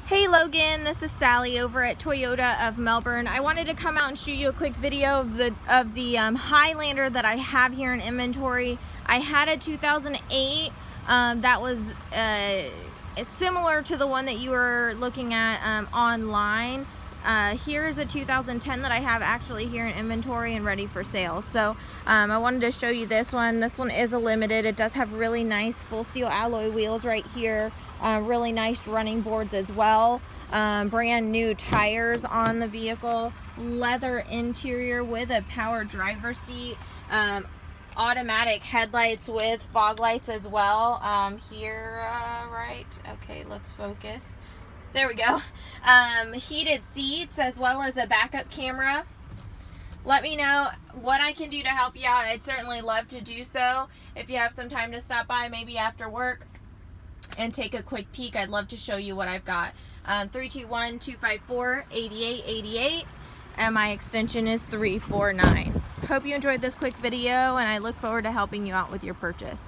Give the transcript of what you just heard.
Hey Logan, this is Sally over at Toyota of Melbourne. I wanted to come out and shoot you a quick video of the Highlander that I have here in inventory. I had a 2008 that was similar to the one that you were looking at online. Here's a 2010 that I have actually here in inventory and ready for sale. So I wanted to show you this one. This one is a limited. It does have really nice full steel alloy wheels right here. Really nice running boards as well. Brand new tires on the vehicle. Leather interior with a power driver seat. Automatic headlights with fog lights as well. Right. Okay, let's focus. There we go. Heated seats as well as a backup camera. Let me know what I can do to help you out. I'd certainly love to do so. If you have some time to stop by, maybe after work, and take a quick peek, I'd love to show you what I've got. 321-254-8888, and my extension is 349. Hope you enjoyed this quick video, and I look forward to helping you out with your purchase.